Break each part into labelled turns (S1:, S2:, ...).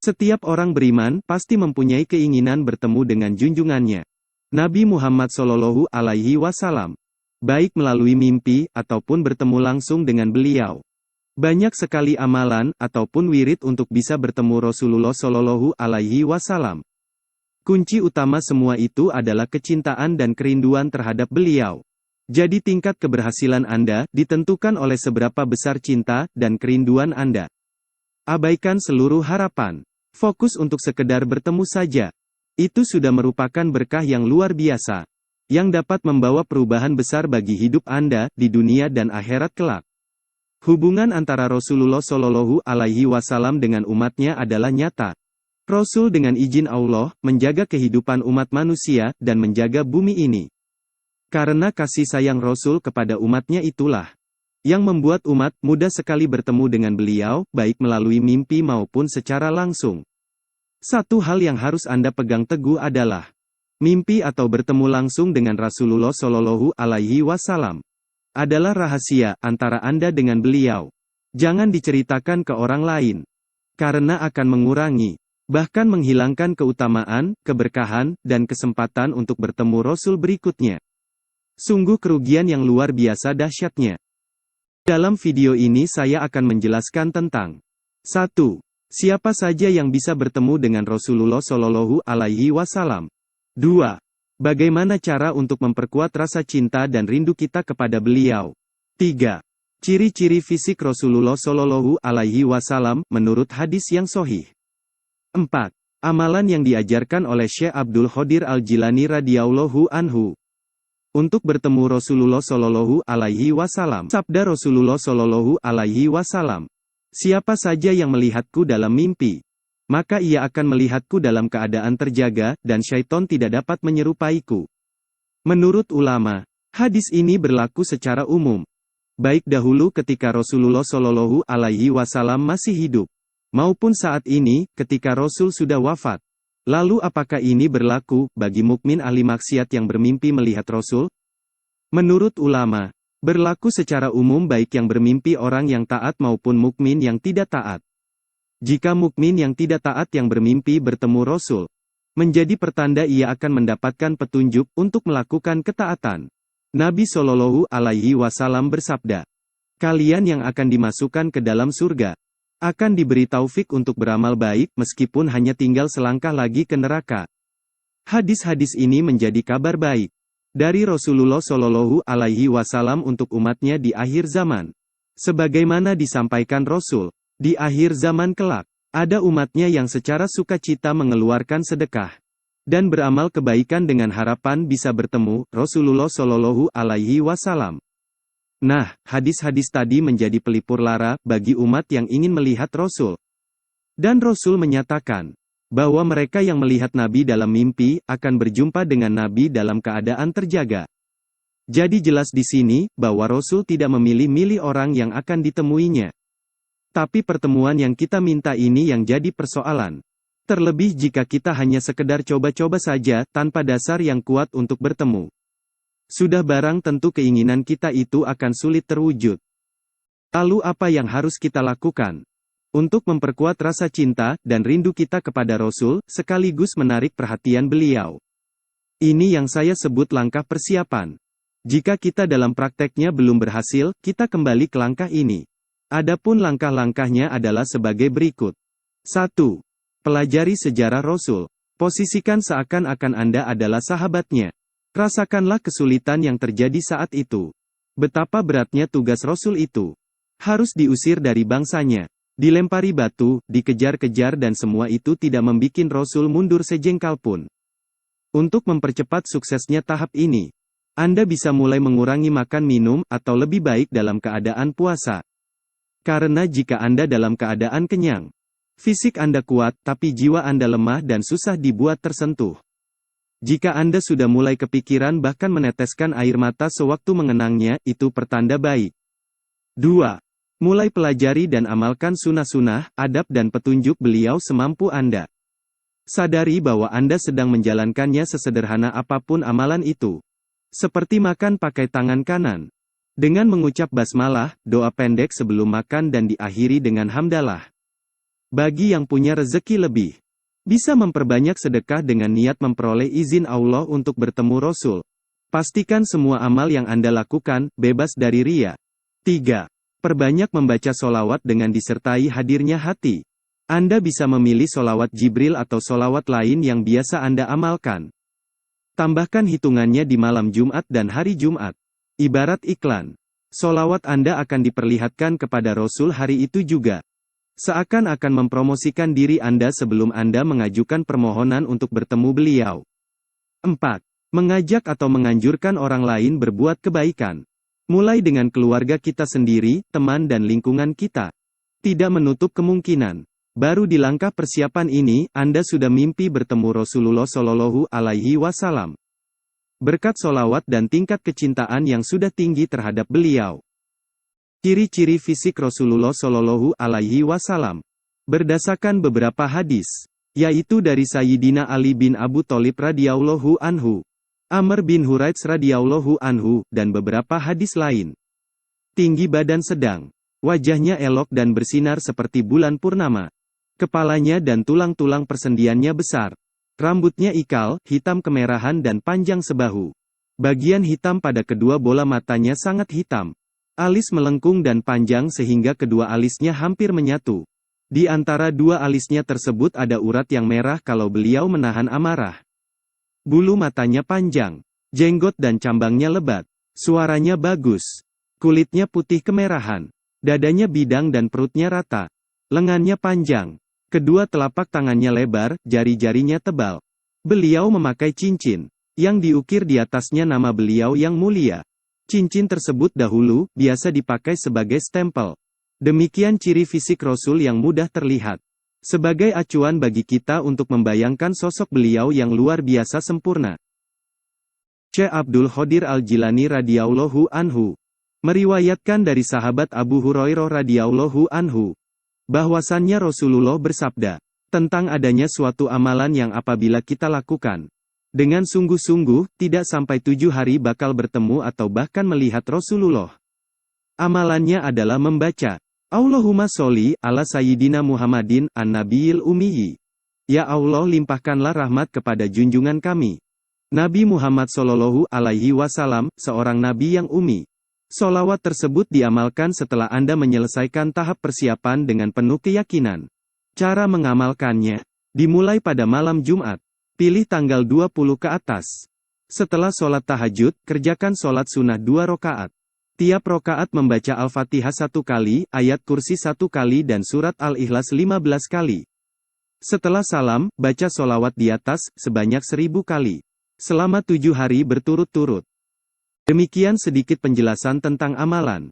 S1: Setiap orang beriman pasti mempunyai keinginan bertemu dengan junjungannya, Nabi Muhammad Shallallahu Alaihi Wasallam, baik melalui mimpi ataupun bertemu langsung dengan beliau. Banyak sekali amalan ataupun wirid untuk bisa bertemu Rasulullah Shallallahu Alaihi Wasallam. Kunci utama semua itu adalah kecintaan dan kerinduan terhadap beliau. Jadi tingkat keberhasilan Anda ditentukan oleh seberapa besar cinta dan kerinduan Anda. Abaikan seluruh harapan. Fokus untuk sekedar bertemu saja. Itu sudah merupakan berkah yang luar biasa, yang dapat membawa perubahan besar bagi hidup Anda di dunia dan akhirat kelak. Hubungan antara Rasulullah Shallallahu Alaihi Wasallam dengan umatnya adalah nyata. Rasul dengan izin Allah, menjaga kehidupan umat manusia, dan menjaga bumi ini. Karena kasih sayang Rasul kepada umatnya itulah, yang membuat umat mudah sekali bertemu dengan beliau, baik melalui mimpi maupun secara langsung. Satu hal yang harus Anda pegang teguh adalah, mimpi atau bertemu langsung dengan Rasulullah Shallallahu Alaihi Wasallam, adalah rahasia antara Anda dengan beliau. Jangan diceritakan ke orang lain, karena akan mengurangi, bahkan menghilangkan keutamaan, keberkahan, dan kesempatan untuk bertemu Rasul berikutnya. Sungguh kerugian yang luar biasa dahsyatnya. Dalam video ini saya akan menjelaskan tentang 1. Siapa saja yang bisa bertemu dengan Rasulullah Shallallahu Alaihi Wasallam. 2. Bagaimana cara untuk memperkuat rasa cinta dan rindu kita kepada beliau. 3. Ciri-ciri fisik Rasulullah Shallallahu Alaihi Wasallam menurut hadis yang sahih. 4. Amalan yang diajarkan oleh Syekh Abdul Qadir Al-Jilani radhiyallahu anhu. Untuk bertemu Rasulullah Shallallahu Alaihi Wasallam. Sabda Rasulullah Shallallahu Alaihi Wasallam, siapa saja yang melihatku dalam mimpi, maka ia akan melihatku dalam keadaan terjaga, dan syaitan tidak dapat menyerupaiku. Menurut ulama, hadis ini berlaku secara umum, baik dahulu ketika Rasulullah Shallallahu Alaihi Wasallam masih hidup, maupun saat ini, ketika Rasul sudah wafat. Lalu apakah ini berlaku bagi mukmin ahli maksiat yang bermimpi melihat Rasul? Menurut ulama, berlaku secara umum baik yang bermimpi orang yang taat maupun mukmin yang tidak taat. Jika mukmin yang tidak taat yang bermimpi bertemu Rasul, menjadi pertanda ia akan mendapatkan petunjuk untuk melakukan ketaatan. Nabi Shallallahu Alaihi Wasallam bersabda, kalian yang akan dimasukkan ke dalam surga akan diberi taufik untuk beramal baik, meskipun hanya tinggal selangkah lagi ke neraka. Hadis-hadis ini menjadi kabar baik dari Rasulullah Shallallahu Alaihi Wasallam untuk umatnya di akhir zaman. Sebagaimana disampaikan Rasul, di akhir zaman kelak, ada umatnya yang secara sukacita mengeluarkan sedekah dan beramal kebaikan dengan harapan bisa bertemu Rasulullah Shallallahu Alaihi Wasallam. Nah, hadis-hadis tadi menjadi pelipur lara bagi umat yang ingin melihat Rasul. Dan Rasul menyatakan bahwa mereka yang melihat Nabi dalam mimpi akan berjumpa dengan Nabi dalam keadaan terjaga. Jadi jelas di sini bahwa Rasul tidak memilih-milih orang yang akan ditemuinya. Tapi pertemuan yang kita minta ini yang jadi persoalan. Terlebih jika kita hanya sekedar coba-coba saja tanpa dasar yang kuat untuk bertemu. Sudah barang tentu keinginan kita itu akan sulit terwujud. Lalu apa yang harus kita lakukan? Untuk memperkuat rasa cinta dan rindu kita kepada Rasul, sekaligus menarik perhatian beliau. Ini yang saya sebut langkah persiapan. Jika kita dalam prakteknya belum berhasil, kita kembali ke langkah ini. Adapun langkah-langkahnya adalah sebagai berikut. 1. Pelajari sejarah Rasul. Posisikan seakan-akan Anda adalah sahabatnya. Rasakanlah kesulitan yang terjadi saat itu. Betapa beratnya tugas Rasul itu. Harus diusir dari bangsanya, dilempari batu, dikejar-kejar dan semua itu tidak membikin Rasul mundur sejengkal pun. Untuk mempercepat suksesnya tahap ini, Anda bisa mulai mengurangi makan minum atau lebih baik dalam keadaan puasa. Karena jika Anda dalam keadaan kenyang, fisik Anda kuat tapi jiwa Anda lemah dan susah dibuat tersentuh. Jika Anda sudah mulai kepikiran bahkan meneteskan air mata sewaktu mengenangnya, itu pertanda baik. 2. Mulai pelajari dan amalkan sunnah-sunnah, adab dan petunjuk beliau semampu Anda. Sadari bahwa Anda sedang menjalankannya sesederhana apapun amalan itu. Seperti makan pakai tangan kanan. Dengan mengucap basmalah, doa pendek sebelum makan dan diakhiri dengan hamdalah. Bagi yang punya rezeki lebih, bisa memperbanyak sedekah dengan niat memperoleh izin Allah untuk bertemu Rasul. Pastikan semua amal yang Anda lakukan, bebas dari riya. 3. Perbanyak membaca solawat dengan disertai hadirnya hati. Anda bisa memilih solawat Jibril atau solawat lain yang biasa Anda amalkan. Tambahkan hitungannya di malam Jumat dan hari Jumat. Ibarat iklan. Solawat Anda akan diperlihatkan kepada Rasul hari itu juga. Seakan-akan mempromosikan diri Anda sebelum Anda mengajukan permohonan untuk bertemu beliau. 4. Mengajak atau menganjurkan orang lain berbuat kebaikan. Mulai dengan keluarga kita sendiri, teman dan lingkungan kita. Tidak menutup kemungkinan, baru di langkah persiapan ini, Anda sudah mimpi bertemu Rasulullah Shallallahu Alaihi Wasallam. Berkat solawat dan tingkat kecintaan yang sudah tinggi terhadap beliau. Ciri-ciri fisik Rasulullah Shallallahu Alaihi Wasallam. Berdasarkan beberapa hadis, yaitu dari Sayyidina Ali bin Abu Thalib radhiyallahu anhu, Amr bin Huraits radhiyallahu anhu, dan beberapa hadis lain. Tinggi badan sedang, wajahnya elok dan bersinar seperti bulan purnama. Kepalanya dan tulang-tulang persendiannya besar. Rambutnya ikal, hitam kemerahan dan panjang sebahu. Bagian hitam pada kedua bola matanya sangat hitam. Alis melengkung dan panjang sehingga kedua alisnya hampir menyatu. Di antara dua alisnya tersebut ada urat yang merah kalau beliau menahan amarah. Bulu matanya panjang, jenggot dan cambangnya lebat. Suaranya bagus. Kulitnya putih kemerahan. Dadanya bidang dan perutnya rata. Lengannya panjang. Kedua telapak tangannya lebar, jari-jarinya tebal. Beliau memakai cincin, yang diukir di atasnya nama beliau yang mulia. Cincin tersebut dahulu, biasa dipakai sebagai stempel. Demikian ciri fisik Rasul yang mudah terlihat. Sebagai acuan bagi kita untuk membayangkan sosok beliau yang luar biasa sempurna. Syekh Abdul Qadir Al-Jilani radhiyallahu anhu meriwayatkan dari sahabat Abu Hurairah radhiyallahu anhu, bahwasannya Rasulullah bersabda, tentang adanya suatu amalan yang apabila kita lakukan dengan sungguh-sungguh, tidak sampai 7 hari bakal bertemu atau bahkan melihat Rasulullah. Amalannya adalah membaca, Allahumma sholli ala Sayyidina Muhammadin, an-Nabiyil Ummiyi. Ya Allah limpahkanlah rahmat kepada junjungan kami, Nabi Muhammad Sallallahu Alaihi Wasallam, seorang Nabi yang ummi. Solawat tersebut diamalkan setelah Anda menyelesaikan tahap persiapan dengan penuh keyakinan. Cara mengamalkannya, dimulai pada malam Jumat. Pilih tanggal 20 ke atas. Setelah sholat tahajud, kerjakan sholat sunnah 2 rokaat. Tiap rokaat membaca Al-Fatihah 1 kali, ayat kursi 1 kali dan surat Al-Ikhlas 15 kali. Setelah salam, baca sholawat di atas, sebanyak 1000 kali. Selama 7 hari berturut-turut. Demikian sedikit penjelasan tentang amalan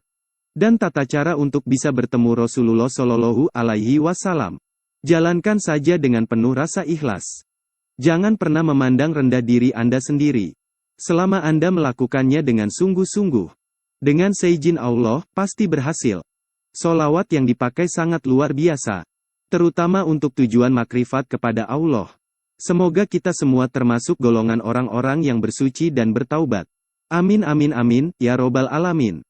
S1: dan tata cara untuk bisa bertemu Rasulullah Shallallahu Alaihi Wasallam. Jalankan saja dengan penuh rasa ikhlas. Jangan pernah memandang rendah diri Anda sendiri. Selama Anda melakukannya dengan sungguh-sungguh, dengan seizin Allah, pasti berhasil. Solawat yang dipakai sangat luar biasa, terutama untuk tujuan makrifat kepada Allah. Semoga kita semua termasuk golongan orang-orang yang bersuci dan bertaubat. Amin amin amin, ya robbal alamin.